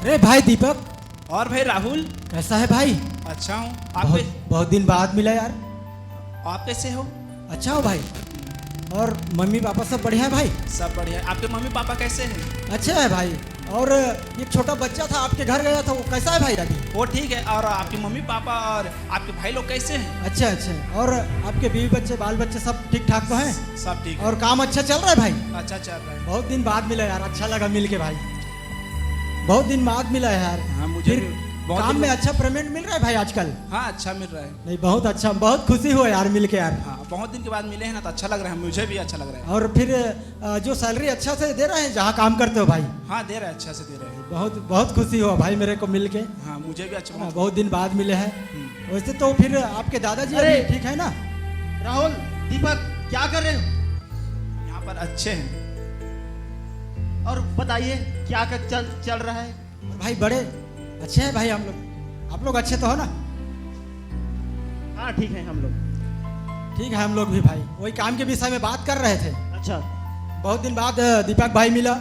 अरे भाई दीपक, और भाई राहुल, कैसा है भाई? अच्छा हूँ। आप बहुत दिन बाद मिला यार। आप कैसे हो? अच्छा हो भाई। और मम्मी पापा सब बढ़िया है भाई? सब बढ़िया। आपके मम्मी पापा कैसे हैं? अच्छा है भाई। और ये छोटा बच्चा था आपके घर गया था, वो कैसा है भाई अभी? वो ठीक है। और आपके मम्मी पापा और आपके भाई लोग कैसे हैं? अच्छा अच्छा। और आपके बीवी बच्चे बाल बच्चे सब ठीक ठाक तो हैं? सब ठीक है। और काम अच्छा चल रहा है भाई? अच्छा चल रहा है। बहुत दिन बाद मिला यार, अच्छा लगा मिल के भाई। बहुत दिन बाद मिला है यार। हाँ, मुझे फिर भी बहुत काम दिन में अच्छा पेमेंट मिल रहा है भाई आजकल? हाँ, अच्छा मिल रहा है। नहीं, बहुत अच्छा, बहुत खुशी हुआ यार मिल के यार। हाँ, बहुत दिन के बाद मिले हैं ना, तो अच्छा लग रहा है। मुझे भी अच्छा लग रहा है। और फिर जो सैलरी अच्छा से दे रहे हैं जहाँ काम करते हो भाई? हाँ, दे रहा है, अच्छा से दे रहा है। बहुत बहुत खुशी हुआ भाई मेरे को मिल के। हाँ, मुझे भी अच्छा। बहुत दिन बाद मिले हैं। वैसे तो फिर आपके दादाजी अरे! अभी ठीक है ना? राहुल, दीपक, क्या कर रहे हो? यहाँ पर अच्छे हैं। और बताइए क्या चल रहा है? और भाई बड़े अच्छे हैं भाई हम लोग। आप लोग अच्छे तो हो ना? हाँ ठीक है हम लोग। ठीक है हम लोग भी भाई। वही काम के विषय में बात कर रहे थे। अच्छा, बहुत दिन बाद दीपक भाई मिला।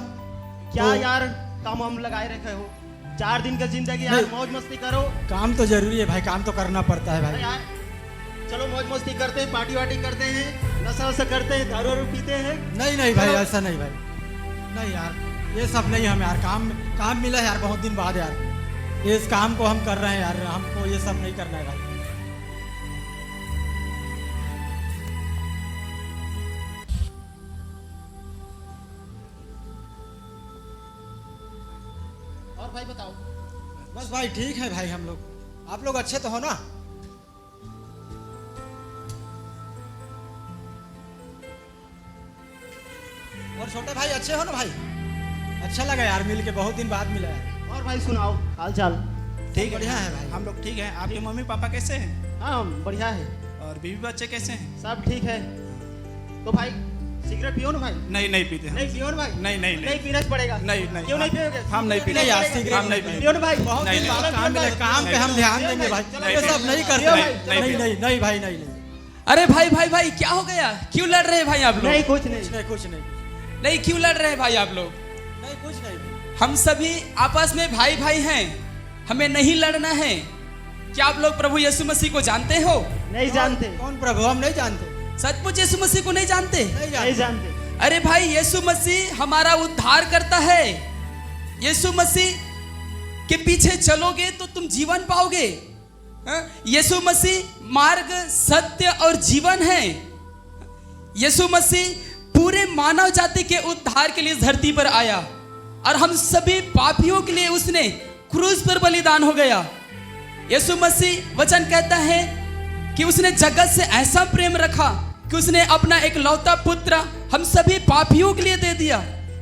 क्या तो यार काम हम लगाए रखे हो? 4 दिन का जिंदगी यार, नहीं। मौज मस्ती करो। काम तो जरूरी है भाई, काम तो करना पड़ता है अरे भाई। यार चलो मौज मस्ती करते हैं, पार्टी वार्टी करते हैं, नशा वशा करते हैं, दारू वारू पीते हैं। नहीं नहीं भाई, चलो। ऐसा नहीं भाई। नहीं यार, ये सब नहीं। हम यार काम मिला है यार बहुत दिन बाद यार। इस काम को हम कर रहे हैं यार, हमको ये सब नहीं करना है भाई। और भाई बताओ। बस भाई ठीक है भाई हम लोग। आप लोग अच्छे तो हो ना? और छोटे भाई अच्छे हो ना भाई? अच्छा लगा यार मिल के, बहुत दिन बाद मिला है। और भाई सुनाओ हाल चाल। ठीक बढ़िया है भाई। हम लोग ठीक है। आपके मम्मी पापा कैसे हैं? हाँ बढ़िया है, और बीवी बच्चे कैसे हैं? सब ठीक है। तो भाई सिगरेट पियो ना भाई? नहीं, नहीं पीते हम। नहीं पियो ना भाई? नहीं, नहीं, नहीं। नहीं पीना पड़ेगा। नहीं, नहीं। क्यों नहीं पियोगे? हम नहीं पीते नहीं यार, पड़ेगा। सिगरेट हम नहीं पीते। पियो ना भाई? बहुत नहीं, दिन नहीं, बाद नहीं, काम मिला, नहीं, काम पे नहीं, हम ध्यान नहीं, देंगे भाई। नहीं, ये सब नहीं, नहीं करते नहीं, भाई। नहीं, नहीं नहीं, नहीं नहीं भाई, नहीं नहीं। अरे भाई भाई भाई क्या हो गया? क्यों लड़ रहे हैं भाई आप लोग? नहीं कुछ कुछ नहीं। नहीं कुछ नहीं। नहीं, क्यों लड़ रहे हैं भाई आप लोग? नहीं कुछ नहीं। हम सभी आपस में भाई भाई हैं, हमें नहीं लड़ना है। क्या आप लोग प्रभु यीशु मसीह को जानते हो? नहीं जानते। कौन प्रभु? हम नहीं जानते। सचमुच यीशु मसीह को नहीं जानते? नहीं नहीं जानते। जानते। अरे भाई, यीशु मसीह हमारा उद्धार करता है। यीशु मसीह के पीछे चलोगे तो तुम जीवन पाओगे। हाँ? यीशु मसीह मार्ग, सत्य और जीवन है। यीशु मसीह पूरे मानव जाति के उद्धार के लिए इस धरती पर आया और हम सभी पापियों के लिए उसने क्रूस पर बलिदान हो गया। यीशु मसीह वचन कहता है कि उसने जगत से ऐसा प्रेम रखा कि उसने अपना एक लौता पुत्र हम सभी पापियों के लिए दे दिया।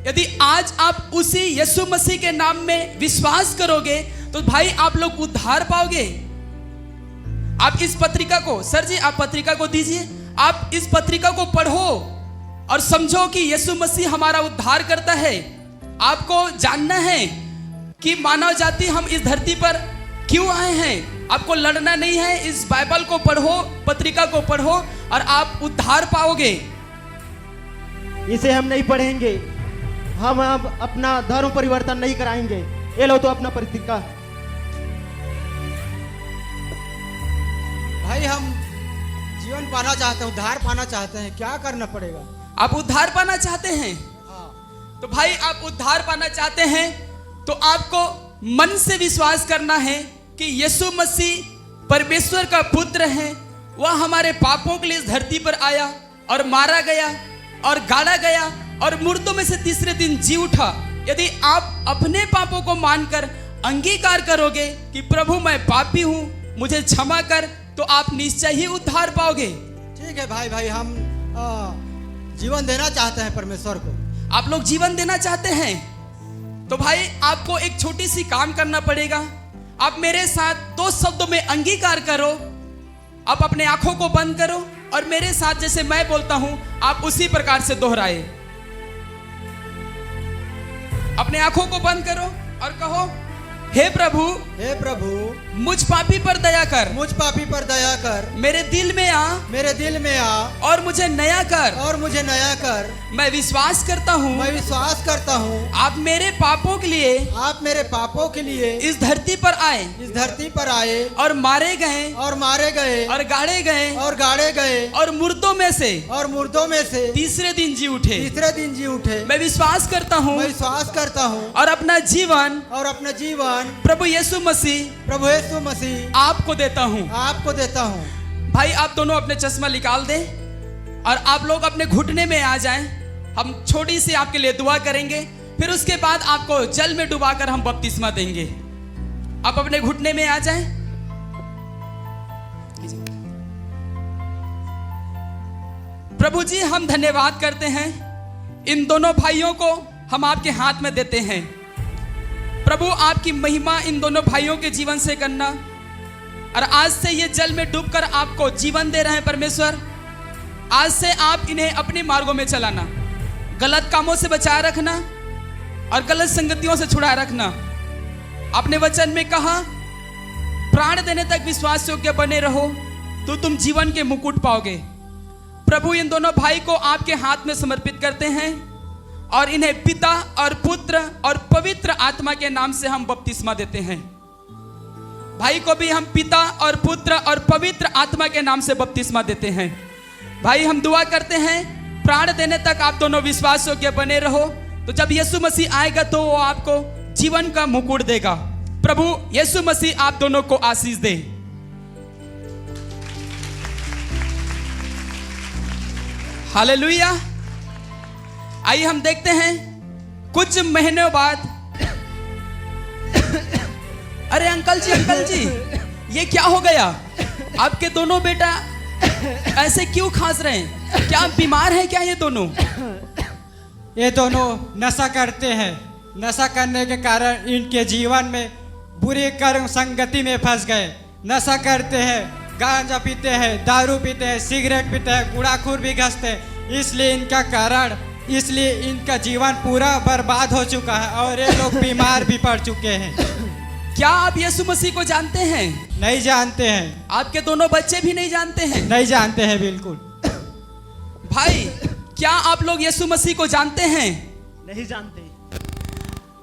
यदि आज आप उसी यीशु मसीह के नाम में विश्वास करोगे तो भाई आप लोग उद्धार पाओगे। आप इस पत्रिका को, सर जी आप पत्रिका को दीजिए, आप इस पत्रिका को पढ़ो और समझो कि यीशु मसीह हमारा उद्धार करता है। आपको जानना है कि मानव जाति हम इस धरती पर क्यों आए हैं। आपको लड़ना नहीं है। इस बाइबल को पढ़ो, पत्रिका को पढ़ो और आप उद्धार पाओगे। इसे हम नहीं पढ़ेंगे, हम अब अपना धर्म परिवर्तन नहीं कराएंगे। ये लो तो अपना पत्रिका। भाई हम जीवन पाना चाहते हैं, उद्धार पाना चाहते हैं, क्या करना पड़ेगा? आप उद्धार पाना चाहते हैं? हाँ। तो भाई आप उद्धार पाना चाहते हैं तो आपको मन से विश्वास करना है कि यीशु मसीह परमेश्वर का पुत्र है। वह हमारे पापों के लिए इस धरती पर आया और मारा गया और गाड़ा गया और मुर्दों में से तीसरे दिन जी उठा। यदि आप अपने पापों को मानकर अंगीकार करोगे कि प्रभु मैं पापी हूं, मुझे क्षमा कर, तो आप निश्चय ही उद्धार पाओगे। ठीक है भाई हम जीवन देना चाहते हैं परमेश्वर को। आप लोग जीवन देना चाहते हैं तो भाई आपको एक छोटी सी काम करना पड़ेगा। आप मेरे साथ 2 शब्दों में अंगीकार करो। आप अपने आंखों को बंद करो और मेरे साथ जैसे मैं बोलता हूं आप उसी प्रकार से दोहराए। अपने आंखों को बंद करो और कहो, हे प्रभु, हे प्रभु, मुझ पापी पर दया कर, मुझ पापी पर दया कर, मेरे दिल में आ, मेरे दिल में आ और मुझे नया कर। और मुझे नया कर। मैं विश्वास करता हूँ मैं विश्वास करता हूँ आप मेरे पापों के लिए आप मेरे पापों के लिए इस धरती पर आए इस धरती पर आए और मारे गए और मारे गए और गाड़े गए और गाड़े गए और मुर्दों में से और मुर्दों में से तीसरे दिन जी उठे। तीसरे दिन जी उठे। मैं विश्वास करता हूँ मैं विश्वास करता हूँ और अपना जीवन और अपना जीवन प्रभु यीशु मसीह प्रभु यीशु मसीह आपको देता हूँ। आपको देता हूँ। भाई आप दोनों अपने चश्मा निकाल दें और आप लोग अपने घुटने में आ जाएं। हम छोटी सी आपके लिए दुआ करेंगे, फिर उसके बाद आपको जल में डुबाकर हम बपतिस्मा देंगे। आप अपने घुटने में आ जाएं। प्रभु जी, हम धन्यवाद करते हैं, इन दोनों भाइयों को हम आपके हाथ में देते हैं। प्रभु, आपकी महिमा इन दोनों भाइयों के जीवन से करना, और आज से ये जल में डूबकर आपको जीवन दे रहे हैं परमेश्वर। आज से आप इन्हें अपने मार्गों में चलाना, गलत कामों से बचाए रखना और गलत संगतियों से छुड़ाए रखना। अपने वचन में कहा, प्राण देने तक विश्वास योग्य बने रहो तो तुम जीवन के मुकुट पाओगे। प्रभु, इन दोनों भाई को आपके हाथ में समर्पित करते हैं और इन्हें पिता और पुत्र और पवित्र आत्मा के नाम से हम बपतिस्मा देते हैं। भाई को भी हम पिता और पुत्र और पवित्र आत्मा के नाम से बपतिस्मा देते हैं। भाई, हम दुआ करते हैं, प्राण देने तक आप दोनों विश्वास योग्य बने रहो, तो जब यीशु मसीह आएगा तो वो आपको जीवन का मुकुट देगा। प्रभु यीशु मसीह आप दोनों को आशीष दे। हालेलुया। आइए हम देखते हैं कुछ महीनों बाद। अरे अंकल जी, ये क्या हो गया? आपके दोनों बेटा ऐसे क्यों खांस रहे हैं? क्या बीमार है क्या ये दोनों? ये दोनों नशा करते हैं। नशा करने के कारण इनके जीवन में बुरी कर्म संगति में फंस गए। नशा करते हैं, गांजा पीते हैं, दारू पीते हैं, सिगरेट पीते हैं, गुड़ाखोर भी घसते हैं। इसलिए इनका जीवन पूरा बर्बाद हो चुका है और ये लोग बीमार भी पड़ चुके हैं। क्या आप यीशु मसीह को जानते हैं? नहीं जानते हैं। आपके दोनों बच्चे भी नहीं जानते हैं? नहीं जानते हैं बिल्कुल। भाई, क्या आप लोग यीशु मसीह को जानते हैं? नहीं जानते।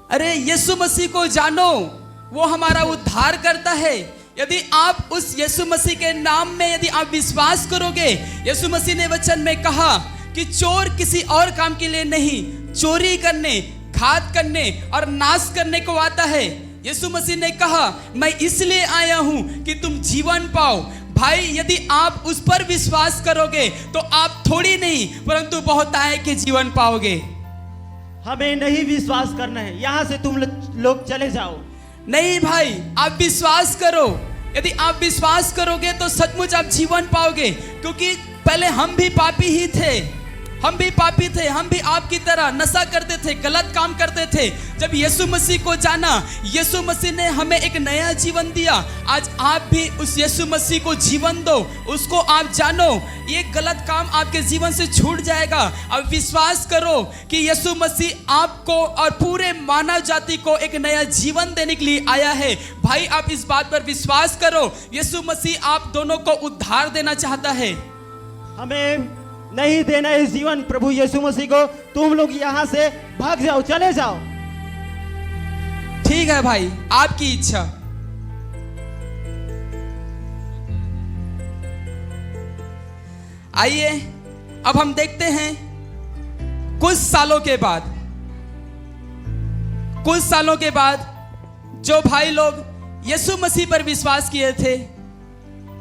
अरे यीशु मसीह को जानो, वो हमारा उद्धार करता है। यदि आप उस यीशु मसीह के नाम में यदि आप विश्वास करोगे, यीशु मसीह ने वचन में कहा कि चोर किसी और काम के लिए नहीं, चोरी करने, घात करने और नाश करने को आता है। यीशु मसीह ने कहा, मैं इसलिए आया हूं कि तुम जीवन पाओ। भाई, यदि आप उस पर विश्वास करोगे तो आप थोड़ी नहीं परंतु बहुतायत के जीवन पाओगे। हमें नहीं विश्वास करना है, यहाँ से तुम लोग चले जाओ। नहीं भाई, आप विश्वास करो। यदि आप विश्वास करोगे तो सचमुच आप जीवन पाओगे, क्योंकि पहले हम भी पापी ही थे। हम भी आपकी तरह नशा करते थे, गलत काम करते थे। जब यीशु मसीह को जाना, यीशु मसीह ने हमें एक नया जीवन दिया। आज आप भी उस यीशु मसीह को जीवन दो, उसको आप जानो। ये गलत काम आपके जीवन से छूट जाएगा। अब विश्वास करो कि यीशु मसीह आपको और पूरे मानव जाति को एक नया जीवन देने के लिए आया है। भाई, आप इस बात पर विश्वास करो, यीशु मसीह आप दोनों को उद्धार देना चाहता है। हमें नहीं देना इस जीवन प्रभु यीशु मसीह को। तुम लोग यहाँ से भाग जाओ, चले जाओ। ठीक है भाई, आपकी इच्छा। आइए अब हम देखते हैं कुछ सालों के बाद जो भाई लोग यीशु मसीह पर विश्वास किए थे,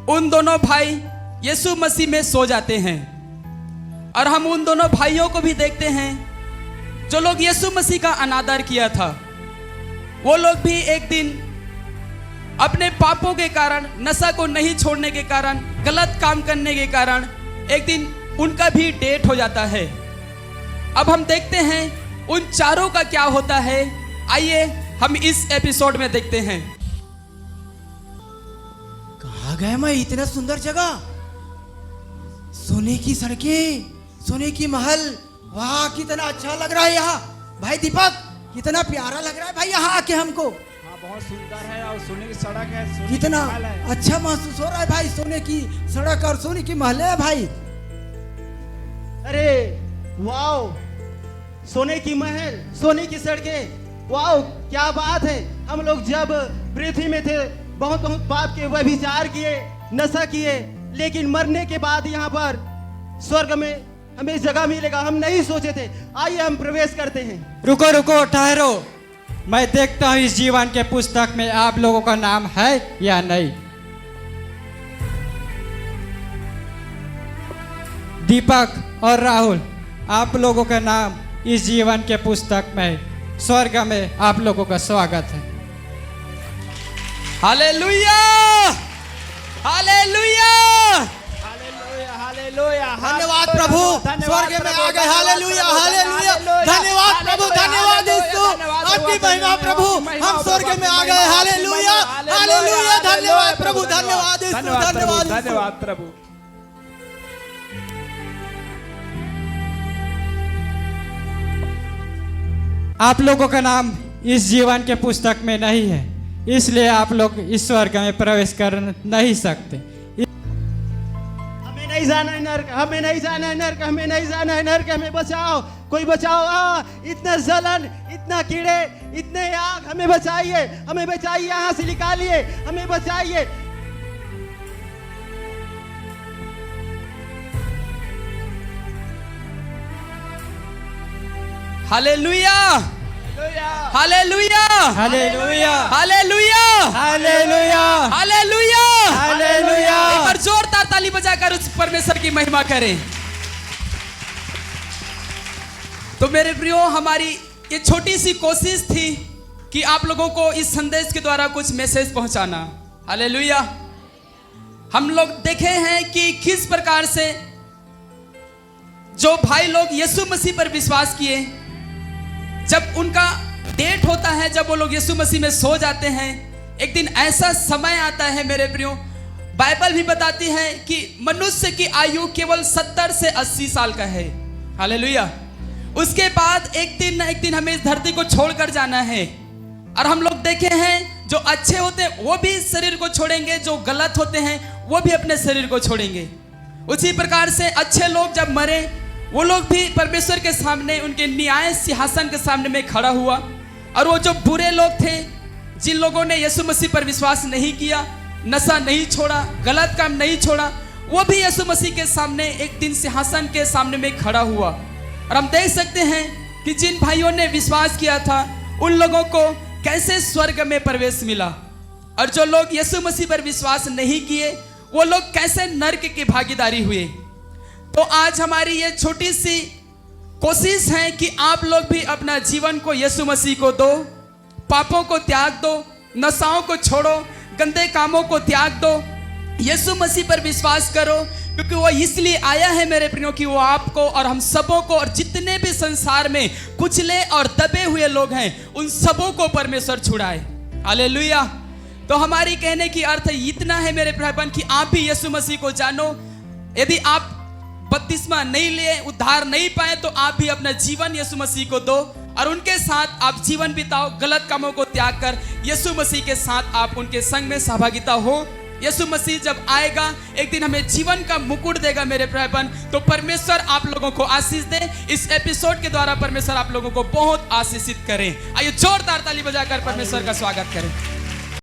उन दोनों भाई यीशु मसीह में सो जाते हैं। और हम उन दोनों भाइयों को भी देखते हैं जो लोग यीशु मसीह का अनादर किया था। वो लोग भी एक दिन अपने पापों के कारण, नशा को नहीं छोड़ने के कारण, गलत काम करने के कारण एक दिन उनका भी डेथ हो जाता है। अब हम देखते हैं उन चारों का क्या होता है। आइए हम इस एपिसोड में देखते हैं। कहाँ गए मैं? इतना सुंदर जगह, सोने की सड़कें, सोने की महल, वाह कितना अच्छा लग रहा है यहाँ। भाई दीपक, कितना प्यारा लग रहा है भाई यहाँ आके हमको। बहुत सुंदर है और सोने की सड़क है, सोने की कितना महल है। अच्छा महसूस हो रहा है भाई, सोने की सड़क और सोने की महल है भाई। अरे वाओ, सोने की महल, सोने की सड़कें, वाओ क्या बात है। हम लोग जब पृथ्वी में थे बहुत बहुत पाप के व्यभिचार किए, नशा किए, लेकिन मरने के बाद यहाँ पर स्वर्ग में हमें जगह मिलेगा, हम नहीं सोचे थे। आइए हम प्रवेश करते हैं। रुको रुको, ठहरो। मैं देखता हूँ इस जीवन के पुस्तक में आप लोगों का नाम है या नहीं। दीपक और राहुल, आप लोगों का नाम इस जीवन के पुस्तक में स्वर्ग में आप लोगों का स्वागत है। Hallelujah, hallelujah. धन्यवाद प्रभु, स्वर्ग में आ गए। Hallelujah, hallelujah. धन्यवाद प्रभु, धन्यवाद यीशु, आपकी महिमा प्रभु, हम स्वर्ग में आ गए। Hallelujah, hallelujah. धन्यवाद प्रभु, धन्यवाद यीशु, धन्यवाद यीशु। धन्यवाद प्रभु। आप लोगों का नाम इस जीवन के पुस्तक में नहीं है, इसलिए आप लोग इस स्वर्ग में प्रवेश कर नहीं सकते। हमें नहीं जाना है नरक, हमें नहीं जाना है नरक, हमें नहीं जाना है नरक, हमें बचाओ, कोई बचाओ। इतना जलन, इतना कीड़े, इतने आग, हमें बचाइए, हमें बचाइए, यहाँ से निकालिए, हमें बचाइए। Hallelujah, hallelujah, hallelujah, hallelujah, hallelujah, hallelujah, hallelujah. एक बार जोरदार ताली बजाकर उस परमेश्वर की महिमा करें। तो मेरे प्रियो, हमारी ये छोटी सी कोशिश थी कि आप लोगों को इस संदेश के द्वारा कुछ मैसेज पहुंचाना। हालेलुया। हम लोग देखे हैं कि किस प्रकार से जो भाई लोग यीशु मसीह पर विश्वास किए, जब उनका डेट होता है, जब वो लोग यीशु मसीह में सो जाते हैं, एक दिन ऐसा समय आता है मेरे प्रियो, बाइबल भी बताती है कि मनुष्य की आयु केवल 70 से 80 साल का है। हालेलुया। उसके बाद एक दिन हमें इस धरती को छोड़कर जाना है। और हम लोग देखे हैं जो अच्छे होते हैं वो भी शरीर को छोड़ेंगे, जो गलत होते हैं वो भी अपने शरीर को छोड़ेंगे। उसी प्रकार से अच्छे लोग जब मरे, वो लोग भी परमेश्वर के सामने, उनके न्याय सिंहासन के सामने में खड़ा हुआ। और वो जो बुरे लोग थे, जिन लोगों ने यीशु मसीह पर विश्वास नहीं किया, नशा नहीं छोड़ा, गलत काम नहीं छोड़ा, वो भी यीशु मसीह के सामने एक दिन सिंहासन के सामने में खड़ा हुआ। और हम देख सकते हैं कि जिन भाइयों ने विश्वास किया था उन लोगों को कैसे स्वर्ग में प्रवेश मिला, और जो लोग यीशु मसीह पर विश्वास नहीं किए वो लोग कैसे नरक की भागीदारी हुए। तो आज हमारी ये छोटी सी कोशिश है कि आप लोग भी अपना जीवन को यीशु मसीह को दो, पापों को त्याग दो, नशाओं को छोड़ो, गंदे कामों को त्याग दो, यीशु मसीह पर विश्वास करो, क्योंकि वो इसलिए आया है मेरे प्रियो कि वो आपको और हम सबों को और जितने भी संसार में कुचले और दबे हुए लोग हैं उन सबों को परमेश्वर छुड़ाए। हालेलुया। तो हमारी कहने की अर्थ इतना है मेरे भाईबहन कि आप भी यीशु मसीह को जानो। यदि आप बपतिस्मा नहीं लिए, उद्धार नहीं पाए, तो आप भी अपना जीवन यीशु मसीह को दो और उनके साथ आप जीवन बिताओ। गलत कामों को त्याग कर यीशु मसीह के साथ आप उनके संग में सहभागिता हो। यीशु मसीह जब आएगा एक दिन हमें जीवन का मुकुट देगा मेरे भाईबहन। तो परमेश्वर आप लोगों को आशीष दे। इस एपिसोड के द्वारा परमेश्वर आप लोगों को बहुत आशीषित करें। आइए जोरदार ताली बजाकर परमेश्वर का स्वागत करें।